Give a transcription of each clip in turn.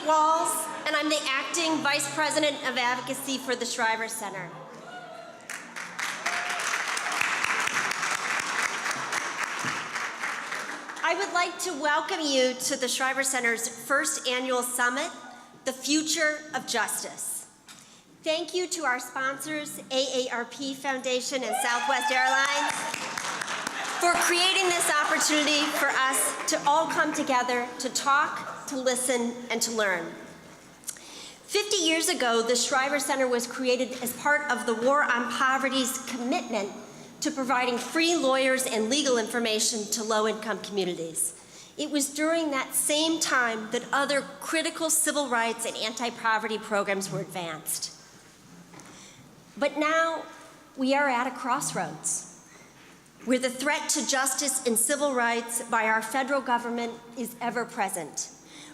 Walls, and I'm the Acting Vice President of Advocacy for the Shriver Center. I would like to welcome you to the Shriver Center's first annual summit, The Future of Justice. Thank you to our sponsors, AARP Foundation and Southwest Airlines, for creating this opportunity for us to all come together to talk, to listen, and to learn. 50 years ago, the Shriver Center was created as part of the War on Poverty's commitment to providing free lawyers and legal information to low-income communities. It was during that same time that other critical civil rights and anti-poverty programs were advanced. But now we are at a crossroads, where the threat to justice and civil rights by our federal government is ever present,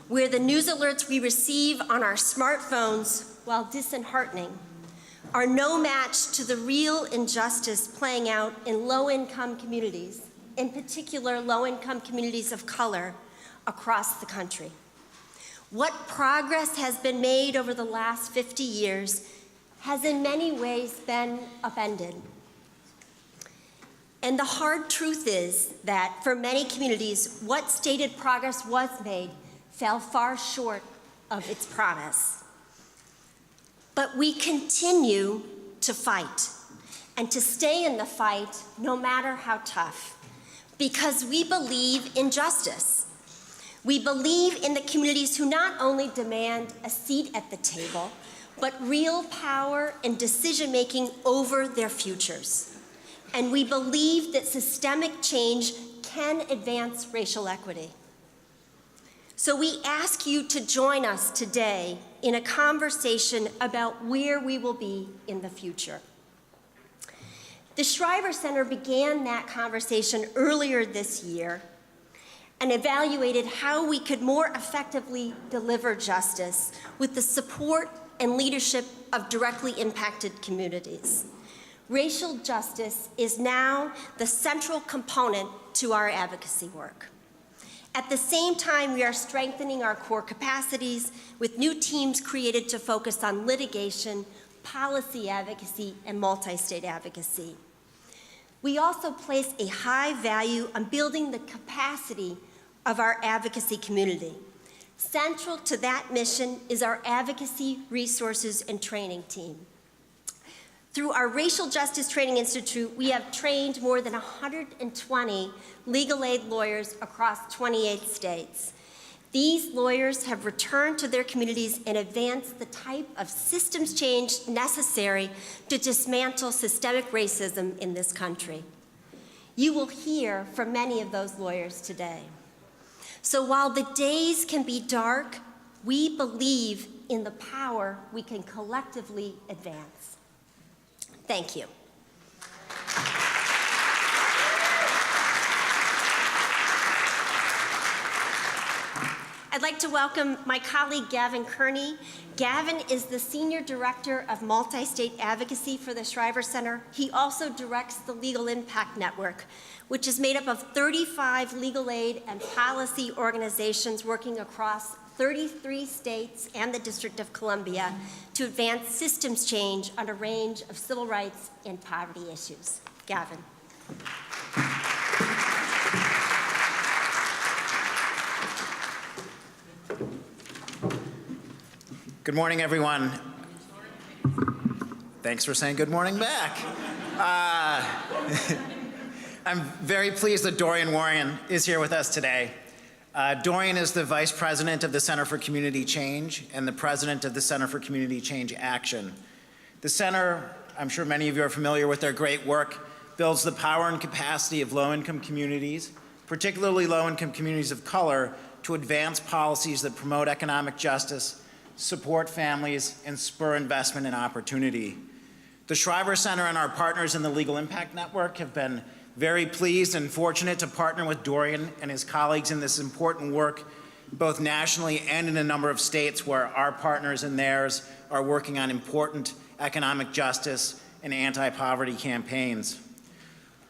where the news alerts we receive on our smartphones, while disheartening, are no match to the real injustice playing out in low-income communities, in particular low-income communities of color across the country. What progress has been made over the last 50 years has in many ways been upended. And the hard truth is that for many communities, what stated progress was made fell far short of its promise. But we continue to fight, and to stay in the fight no matter how tough, because we believe in justice. We believe in the communities who not only demand a seat at the table, but real power and decision-making over their futures. And we believe that systemic change can advance racial equity. So we ask you to join us today in a conversation about where we will be in the future. The Shriver Center began that conversation earlier this year and evaluated how we could more effectively deliver justice with the support and leadership of directly impacted communities. Racial justice is now the central component to our advocacy work. At the same time, we are strengthening our core capacities with new teams created to focus on litigation, policy advocacy, and multi-state advocacy. We also place a high value on building the capacity of our advocacy community. Central to that mission is our advocacy resources and training team. Through our Racial Justice Training Institute, we have trained more than 120 legal aid lawyers across 28 states. These lawyers have returned to their communities and advanced the type of systems change necessary to dismantle systemic racism in this country. You will hear from many of those lawyers today. So while the days can be dark, we believe in the power we can collectively advance. Thank you. I'd like to welcome my colleague, Gavin Kearney. Gavin is the Senior Director of Multi-State Advocacy for the Shriver Center. He also directs the Legal Impact Network, which is made up of 35 legal aid and policy organizations working across 33 states and the District of Columbia to advance systems change on a range of civil rights and poverty issues. Gavin. Good morning, everyone. Thanks for saying good morning back. I'm very pleased that Dorian Warren is here with us today. Dorian is the Vice President of the Center for Community Change and the President of the Center for Community Change Action. The Center, I'm sure many of you are familiar with their great work, builds the power and capacity of low-income communities, particularly low-income communities of color, to advance policies that promote economic justice, support families, and spur investment and opportunity. The Shriver Center and our partners in the Legal Impact Network have been very pleased and fortunate to partner with Dorian and his colleagues in this important work, both nationally and in a number of states where our partners and theirs are working on important economic justice and anti-poverty campaigns.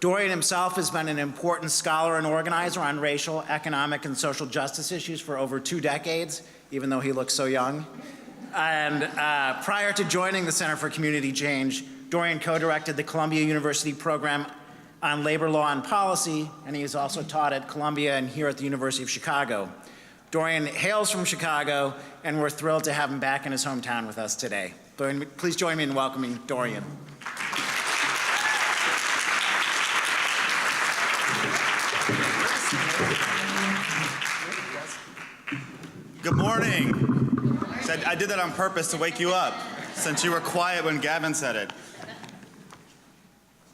Dorian himself has been an important scholar and organizer on racial, economic, and social justice issues for over 2 decades, even though he looks so young. And prior to joining the Center for Community Change, Dorian co-directed the Columbia University program on labor law and policy, and he has also taught at Columbia and here at the University of Chicago. Dorian hails from Chicago, and we're thrilled to have him back in his hometown with us today. Please join me in welcoming Dorian. Good morning. I did that on purpose to wake you up, since you were quiet when Gavin said it.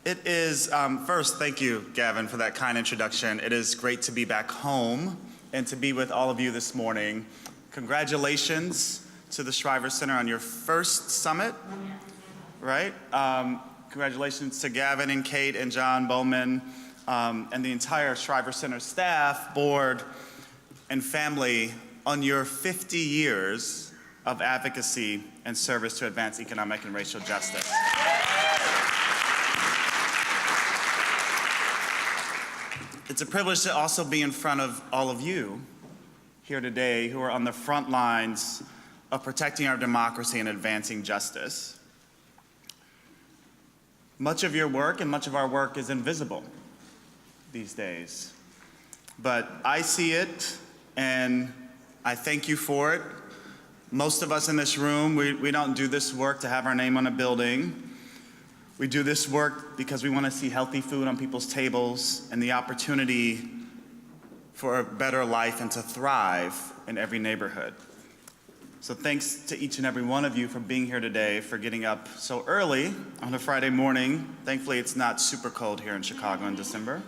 It is, first, thank you, Gavin, for that kind introduction. It is great to be back home and to be with all of you this morning. Congratulations to the Shriver Center on your first summit, right? Congratulations to Gavin and Kate and John Bowman and the entire Shriver Center staff, board, and family on your 50 years of advocacy and service to advance economic and racial justice. It's a privilege to also be in front of all of you here today who are on the front lines of protecting our democracy and advancing justice. Much of your work and much of our work is invisible these days, but I see it and I thank you for it. Most of us in this room, we don't do this work to have our name on a building. We do this work because we want to see healthy food on people's tables and the opportunity for a better life and to thrive in every neighborhood. So thanks to each and every one of you for being here today, for getting up so early on a Friday morning. Thankfully, it's not super cold here in Chicago in December.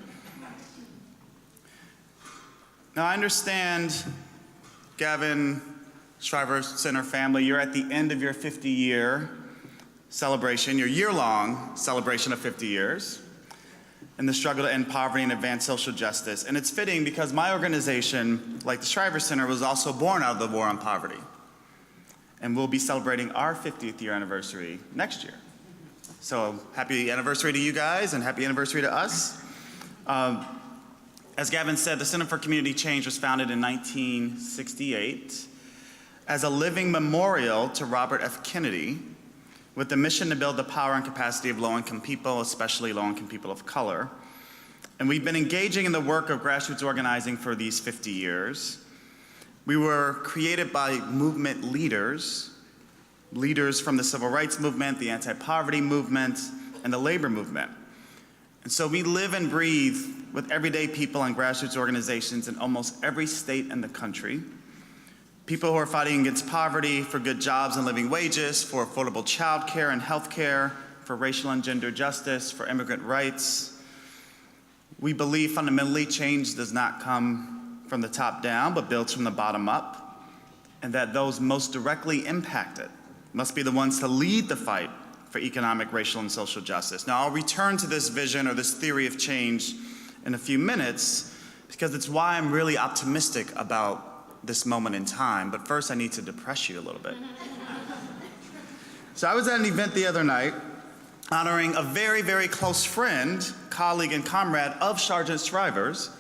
Now, I understand, Gavin, Shriver Center family, you're at the end of your 50-year celebration, your year-long celebration of 50 years, and the struggle to end poverty and advance social justice. And it's fitting because my organization, like the Shriver Center, was also born out of the war on poverty. And we'll be celebrating our 50th year anniversary next year. So happy anniversary to you guys and happy anniversary to us. As Gavin said, the Center for Community Change was founded in 1968 as a living memorial to Robert F. Kennedy, with the mission to build the power and capacity of low-income people, especially low-income people of color. And we've been engaging in the work of grassroots organizing for these 50 years. We were created by movement leaders from the civil rights movement, the anti-poverty movement, and the labor movement. And so we live and breathe with everyday people and grassroots organizations in almost every state in the country. People who are fighting against poverty, for good jobs and living wages, for affordable child care and health care, for racial and gender justice, for immigrant rights. We believe fundamentally change does not come from the top down, but builds from the bottom up, and that those most directly impacted must be the ones to lead the fight for economic, racial, and social justice. Now, I'll return to this vision or this theory of change in a few minutes, because it's why I'm really optimistic about this moment in time, but first I need to depress you a little bit. So I was at an event the other night honoring a very, very close friend, colleague, and comrade of Sargent Shriver's,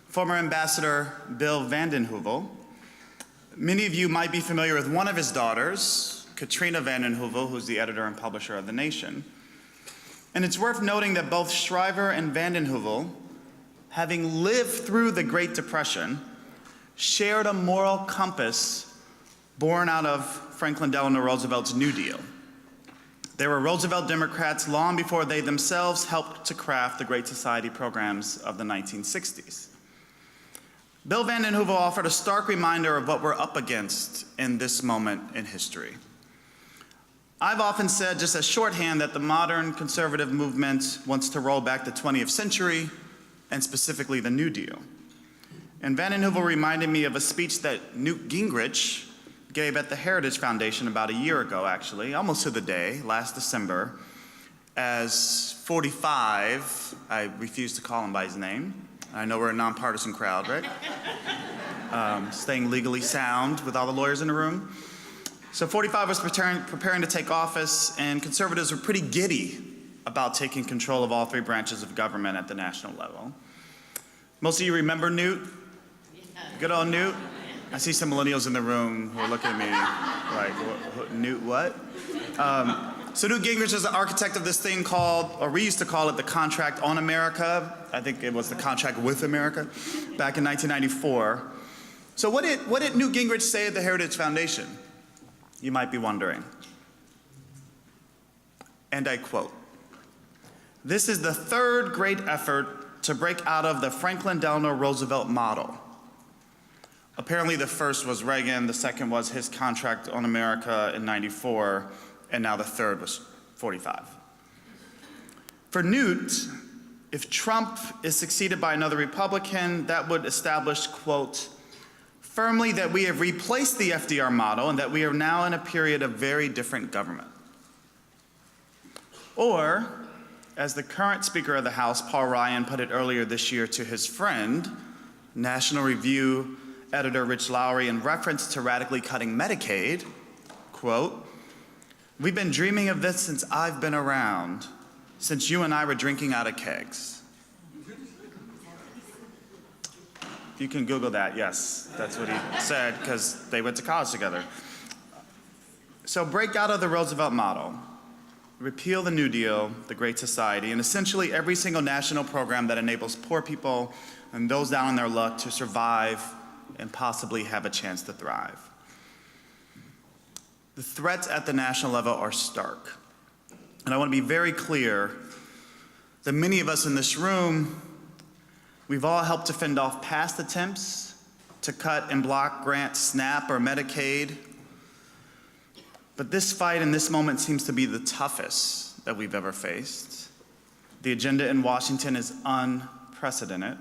former Ambassador Bill Vanden Heuvel. Many of you might be familiar with one of his daughters, Katrina Vanden Heuvel, who's the editor and publisher of The Nation. And it's worth noting that both Shriver and Vanden Heuvel, having lived through the Great Depression, shared a moral compass born out of Franklin Delano Roosevelt's New Deal. They were Roosevelt Democrats long before they themselves helped to craft the Great Society programs of the 1960s. Bill Vanden Heuvel offered a stark reminder of what we're up against in this moment in history. I've often said, just as shorthand, that the modern conservative movement wants to roll back the 20th century, and specifically the New Deal. And Vanden Heuvel reminded me of a speech that Newt Gingrich gave at the Heritage Foundation about a year ago, actually, almost to the day, last December, as 45, I refuse to call him by his name. I know we're a nonpartisan crowd, right? Staying legally sound with all the lawyers in the room. So 45 was preparing to take office, and conservatives were pretty giddy about taking control of all three branches of government at the national level. Most of you remember Newt? Good old Newt? I see some millennials in the room who are looking at me like, Newt what? So Newt Gingrich is the architect of this thing called, or we used to call it the Contract on America. I think it was the Contract with America back in 1994. So what did Newt Gingrich say at the Heritage Foundation? You might be wondering. And I quote, "This is the third great effort to break out of the Franklin Delano Roosevelt model." Apparently the first was Reagan, the second was his Contract on America in 94, and now the third was 45. For Newt, if Trump is succeeded by another Republican, that would establish, quote, "firmly that we have replaced the FDR model and that we are now in a period of very different government." Or, as the current Speaker of the House, Paul Ryan, put it earlier this year to his friend, National Review editor Rich Lowry, in reference to radically cutting Medicaid, quote, "We've been dreaming of this since I've been around, since you and I were drinking out of kegs." You can Google that, yes, that's what he said, because they went to college together. So break out of the Roosevelt model, repeal the New Deal, the Great Society, and essentially every single national program that enables poor people and those down on their luck to survive and possibly have a chance to thrive. The threats at the national level are stark. And I want to be very clear that many of us in this room, we've all helped to fend off past attempts to cut and block grants, SNAP or Medicaid. But this fight in this moment seems to be the toughest that we've ever faced. The agenda in Washington is unprecedented.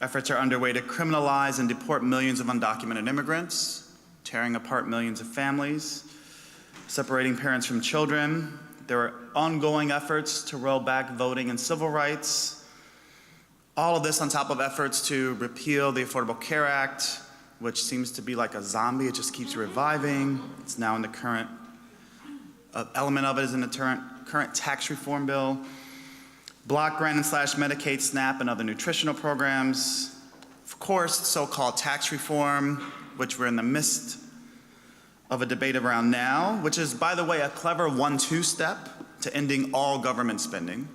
Efforts are underway to criminalize and deport millions of undocumented immigrants, tearing apart millions of families, separating parents from children. There are ongoing efforts to roll back voting and civil rights. All of this on top of efforts to repeal the Affordable Care Act, which seems to be like a zombie. It just keeps reviving. It's now in the current element of it is in the current tax reform bill. Block grant and slash Medicaid, SNAP, and other nutritional programs. Of course, so-called tax reform, which we're in the midst of a debate around now, which is, by the way, a clever 1-2 step to ending all government spending,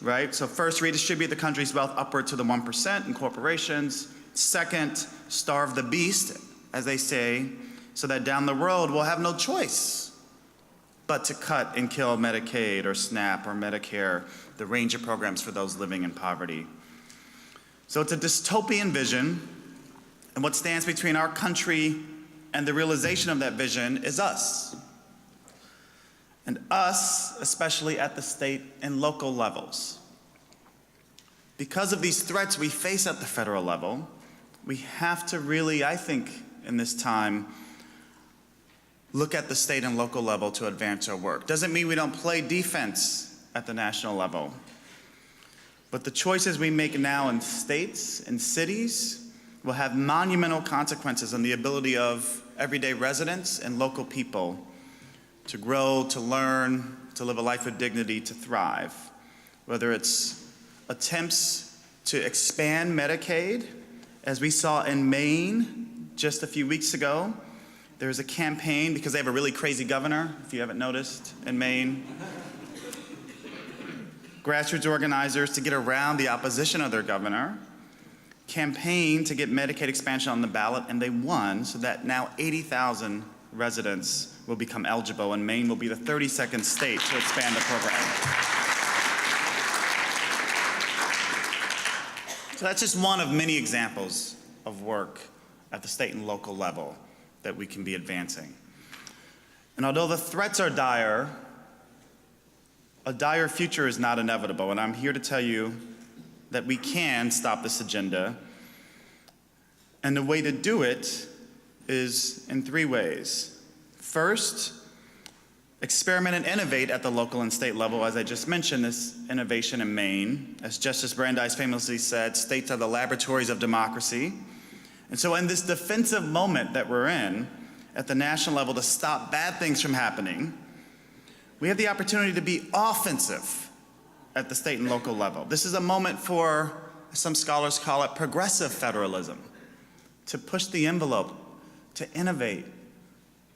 right? So first, redistribute the country's wealth upward to the 1% in corporations. Second, starve the beast, as they say, so that down the road we'll have no choice but to cut and kill Medicaid or SNAP or Medicare, the range of programs for those living in poverty. So it's a dystopian vision, and what stands between our country and the realization of that vision is us. And us, especially at the state and local levels. Because of these threats we face at the federal level, we have to really, I think, in this time, look at the state and local level to advance our work. Doesn't mean we don't play defense at the national level. But the choices we make now in states and cities will have monumental consequences on the ability of everyday residents and local people to grow, to learn, to live a life of dignity, to thrive. Whether it's attempts to expand Medicaid, as we saw in Maine just a few weeks ago. There's a campaign, because they have a really crazy governor, if you haven't noticed, in Maine. Grassroots organizers, to get around the opposition of their governor, campaigned to get Medicaid expansion on the ballot, and they won, so that now 80,000 residents will become eligible, and Maine will be the 32nd state to expand the program. So that's just one of many examples of work at the state and local level that we can be advancing. And although the threats are dire, a dire future is not inevitable, and I'm here to tell you that we can stop this agenda, and the way to do it is in 3 ways. First, experiment and innovate at the local and state level. As I just mentioned, this innovation in Maine. As Justice Brandeis famously said, states are the laboratories of democracy. And so in this defensive moment that we're in, at the national level, to stop bad things from happening, We have the opportunity to be offensive at the state and local level. This is a moment for, some scholars call it, progressive federalism, to push the envelope, to innovate,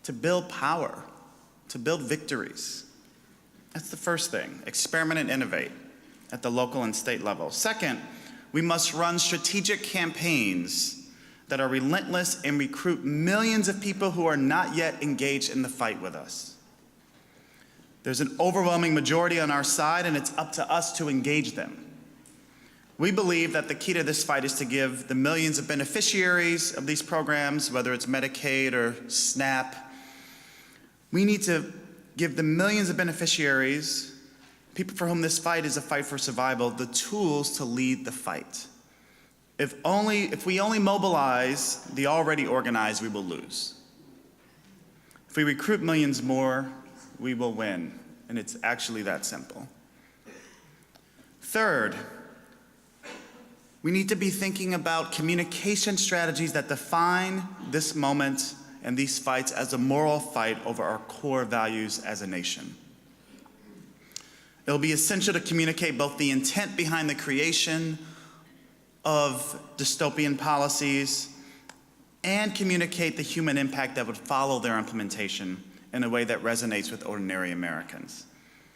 to build power, to build victories. That's the first thing, experiment and innovate at the local and state level. Second, we must run strategic campaigns that are relentless and recruit millions of people who are not yet engaged in the fight with us. There's an overwhelming majority on our side, and it's up to us to engage them. We believe that the key to this fight is to give the millions of beneficiaries of these programs, whether it's Medicaid or SNAP, we need to give the millions of beneficiaries, people for whom this fight is a fight for survival, the tools to lead the fight. If we only mobilize the already organized, we will lose. If we recruit millions more, we will win, and it's actually that simple. Third, we need to be thinking about communication strategies that define this moment and these fights as a moral fight over our core values as a nation. It'll be essential to communicate both the intent behind the creation of dystopian policies and communicate the human impact that would follow their implementation in a way that resonates with ordinary Americans.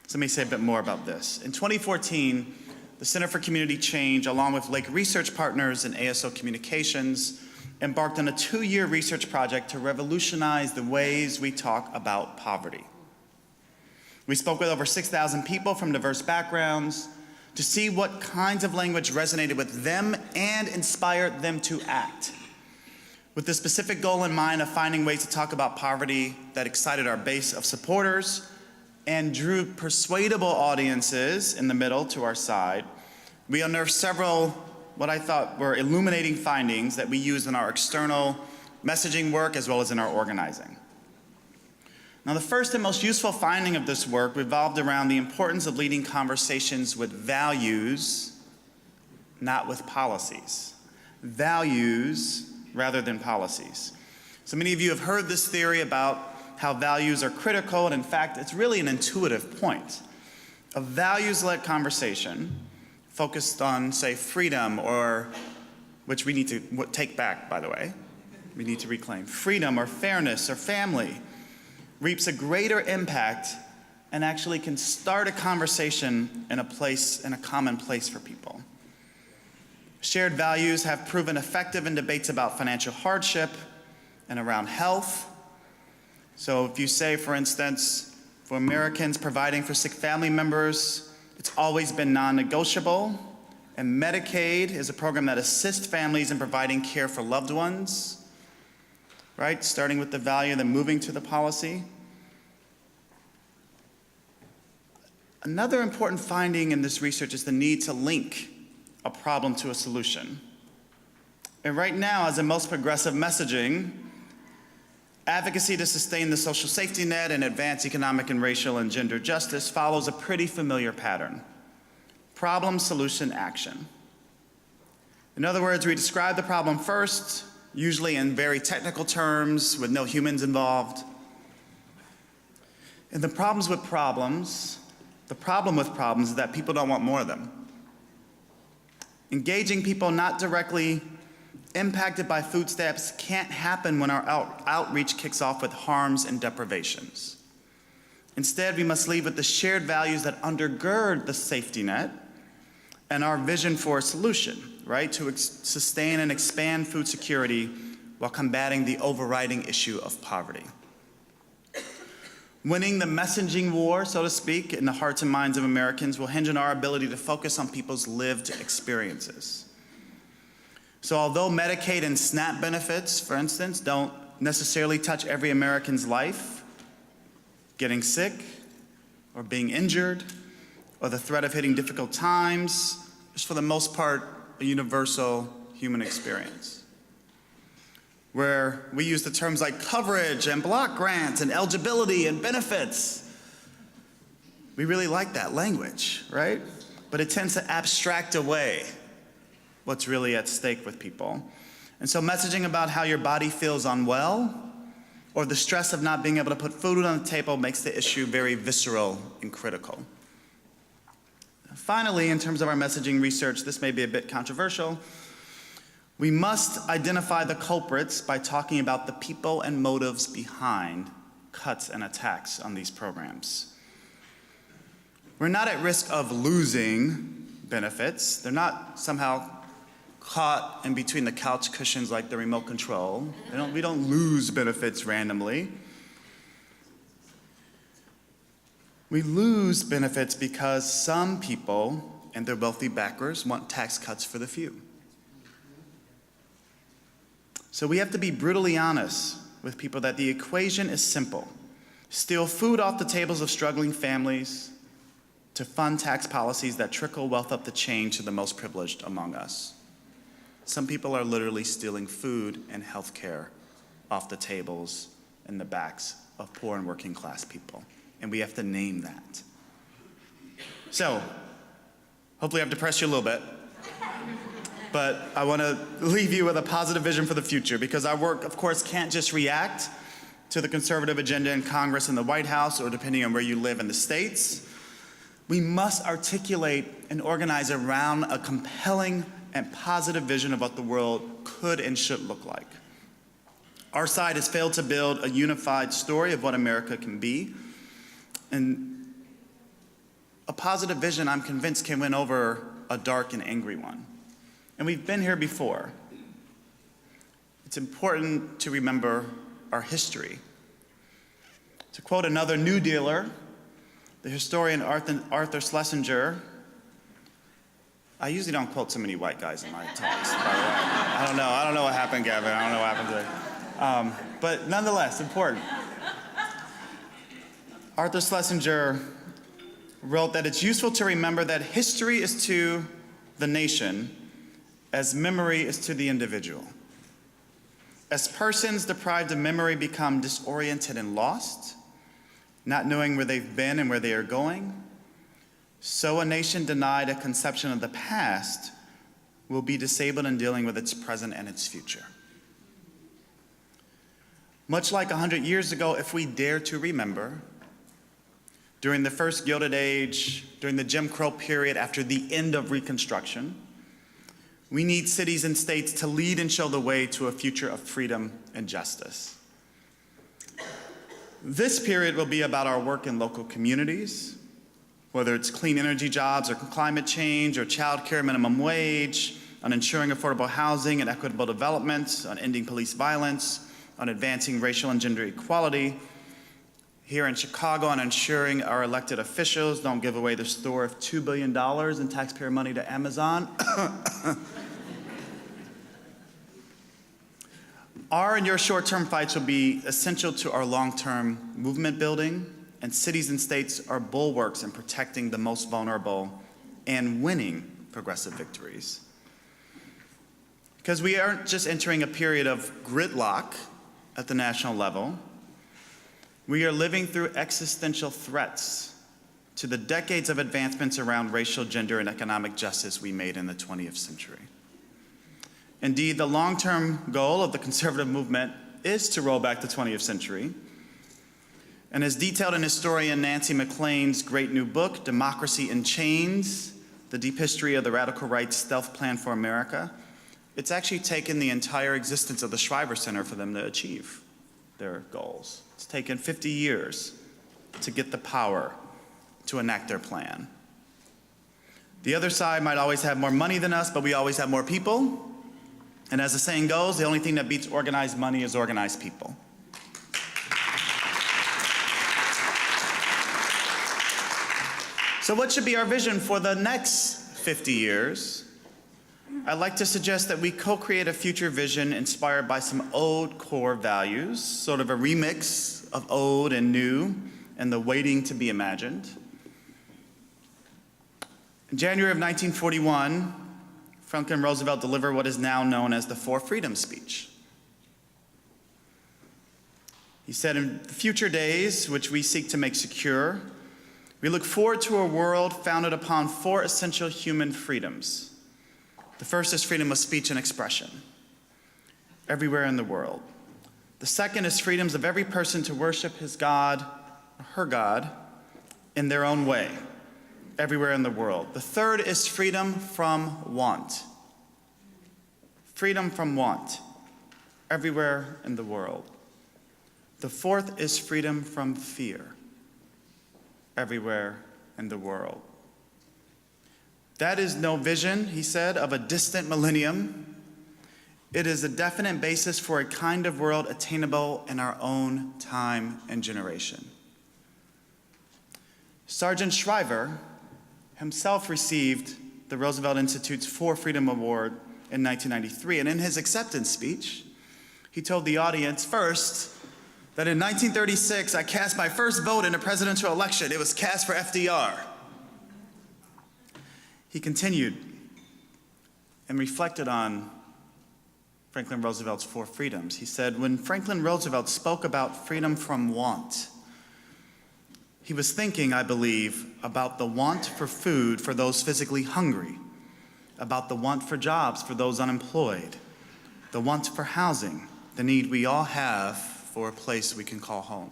So let me say a bit more about this. In 2014, the Center for Community Change, along with Lake Research Partners and ASO Communications, embarked on a 2-year research project to revolutionize the ways we talk about poverty. We spoke with over 6,000 people from diverse backgrounds to see what kinds of language resonated with them and inspired them to act, with the specific goal in mind of finding ways to talk about poverty that excited our base of supporters and drew persuadable audiences in the middle to our side. We unearthed several what I thought were illuminating findings that we use in our external messaging work as well as in our organizing. Now, the first and most useful finding of this work revolved around the importance of leading conversations with values, not with policies. Values rather than policies. So many of you have heard this theory about how values are critical, and in fact, it's really an intuitive point. A values-led conversation focused on, say, freedom, or, which we need to take back, by the way, we need to reclaim, freedom or fairness or family, reaps a greater impact and actually can start a conversation in a common place for people. Shared values have proven effective in debates about financial hardship and around health. So if you say, for instance, for Americans, providing for sick family members, it's always been non-negotiable, and Medicaid is a program that assists families in providing care for loved ones, right? Starting with the value, then moving to the policy. Another important finding in this research is the need to link a problem to a solution. And right now, as in most progressive messaging, advocacy to sustain the social safety net and advance economic and racial and gender justice follows a pretty familiar pattern: problem, solution, action. In other words, we describe the problem first, usually in very technical terms with no humans involved. And the problem with problems is that people don't want more of them. Engaging people not directly impacted by food stamps can't happen when our outreach kicks off with harms and deprivations. Instead, we must lead with the shared values that undergird the safety net and our vision for a solution, right? To sustain and expand food security while combating the overriding issue of poverty. Winning the messaging war, so to speak, in the hearts and minds of Americans will hinge on our ability to focus on people's lived experiences. So although Medicaid and SNAP benefits, for instance, don't necessarily touch every American's life, getting sick or being injured or the threat of hitting difficult times is for the most part a universal human experience, where we use the terms like coverage and block grants and eligibility and benefits. We really like that language, right? But it tends to abstract away what's really at stake with people. And so messaging about how your body feels unwell or the stress of not being able to put food on the table makes the issue very visceral and critical. Finally, in terms of our messaging research, this may be a bit controversial. We must identify the culprits by talking about the people and motives behind cuts and attacks on these programs. We're not at risk of losing benefits. They're not somehow caught in between the couch cushions like the remote control. We don't lose benefits randomly. We lose benefits because some people and their wealthy backers want tax cuts for the few. So we have to be brutally honest with people that the equation is simple. Steal food off the tables of struggling families to fund tax policies that trickle wealth up the chain to the most privileged among us. Some people are literally stealing food and health care off the tables and the backs of poor and working class people. And we have to name that. So, hopefully I've depressed you a little bit. But I want to leave you with a positive vision for the future, because our work, of course, can't just react to the conservative agenda in Congress and the White House, or depending on where you live in the States. We must articulate and organize around a compelling and positive vision of what the world could and should look like. Our side has failed to build a unified story of what America can be. And a positive vision, I'm convinced, can win over a dark and angry one. And we've been here before. It's important to remember our history. To quote another New Dealer, the historian Arthur Schlesinger, I usually don't quote so many white guys in my talks, by the way. I don't know what happened, Gavin. I don't know what happened today. But nonetheless, important. Arthur Schlesinger wrote that it's useful to remember that history is to the nation as memory is to the individual. As persons deprived of memory become disoriented and lost, not knowing where they've been and where they are going, so a nation denied a conception of the past will be disabled in dealing with its present and its future. Much like 100 years ago, if we dare to remember, during the first Gilded Age, during the Jim Crow period after the end of Reconstruction, we need cities and states to lead and show the way to a future of freedom and justice. This period will be about our work in local communities, whether it's clean energy jobs or climate change or child care minimum wage, on ensuring affordable housing and equitable development, on ending police violence, on advancing racial and gender equality. Here in Chicago, on ensuring our elected officials don't give away the store of $2 billion in taxpayer money to Amazon. Our and your short-term fights will be essential to our long-term movement building, and cities and states are bulwarks in protecting the most vulnerable and winning progressive victories. Because we aren't just entering a period of gridlock at the national level, we are living through existential threats to the decades of advancements around racial, gender, and economic justice we made in the 20th century. Indeed, the long-term goal of the conservative movement is to roll back the 20th century. And as detailed in historian Nancy McLean's great new book, Democracy in Chains, The Deep History of the Radical Right's Stealth Plan for America, it's actually taken the entire existence of the Shriver Center for them to achieve their goals. It's taken 50 years to get the power to enact their plan. The other side might always have more money than us, but we always have more people. And as the saying goes, the only thing that beats organized money is organized people. So what should be our vision for the next 50 years? I'd like to suggest that we co-create a future vision inspired by some old core values, sort of a remix of old and new, and the waiting to be imagined. In January of 1941, Franklin Roosevelt delivered what is now known as the Four Freedoms speech. He said, in future days, which we seek to make secure, we look forward to a world founded upon four essential human freedoms. The first is freedom of speech and expression, everywhere in the world. The second is freedoms of every person to worship his God or her God in their own way, everywhere in the world. The third is freedom from want. Freedom from want, everywhere in the world. The fourth is freedom from fear, everywhere in the world. That is no vision, he said, of a distant millennium. It is a definite basis for a kind of world attainable in our own time and generation. Sargent Shriver himself received the Roosevelt Institute's For Freedom Award in 1993, and in his acceptance speech, he told the audience first that in 1936, I cast my first vote in a presidential election. It was cast for FDR. He continued and reflected on Franklin Roosevelt's four freedoms. He said, when Franklin Roosevelt spoke about freedom from want, he was thinking, I believe, about the want for food for those physically hungry, about the want for jobs for those unemployed, the want for housing, the need we all have for a place we can call home.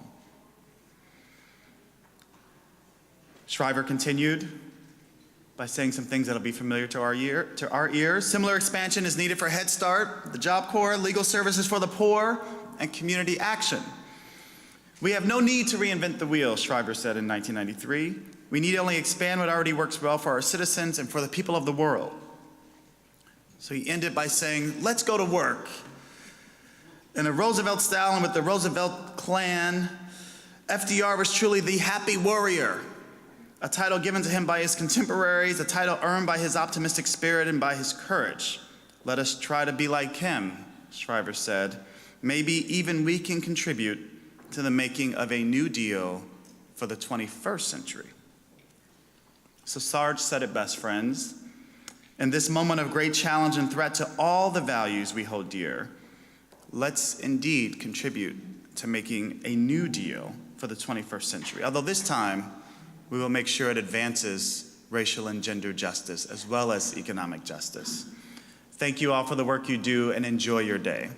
Shriver continued by saying some things that'll be familiar to our ears. Similar expansion is needed for Head Start, the Job Corps, legal services for the poor, and community action. We have no need to reinvent the wheel, Shriver said in 1993. We need only expand what already works well for our citizens and for the people of the world. So he ended by saying, let's go to work. In a Roosevelt style and with the Roosevelt clan, FDR was truly the happy warrior, a title given to him by his contemporaries, a title earned by his optimistic spirit and by his courage. Let us try to be like him, Shriver said. Maybe even we can contribute to the making of a new deal for the 21st century. So Sarge said it best, friends. In this moment of great challenge and threat to all the values we hold dear, let's indeed contribute to making a new deal for the 21st century. Although this time, we will make sure it advances racial and gender justice as well as economic justice. Thank you all for the work you do and enjoy your day.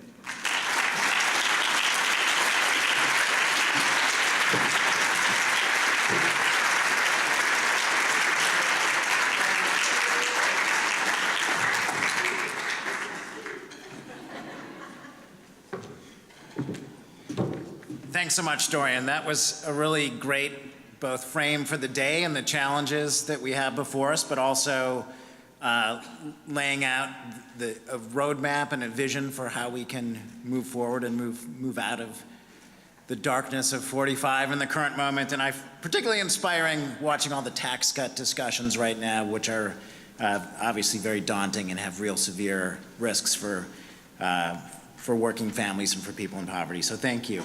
Thanks so much, Dorian. That was a really great both frame for the day and the challenges that we have before us, but also laying out a roadmap and a vision for how we can move forward and move out of the darkness of 45 in the current moment. And particularly inspiring watching all the tax cut discussions right now, which are obviously very daunting and have real severe risks for working families and for people in poverty. So thank you.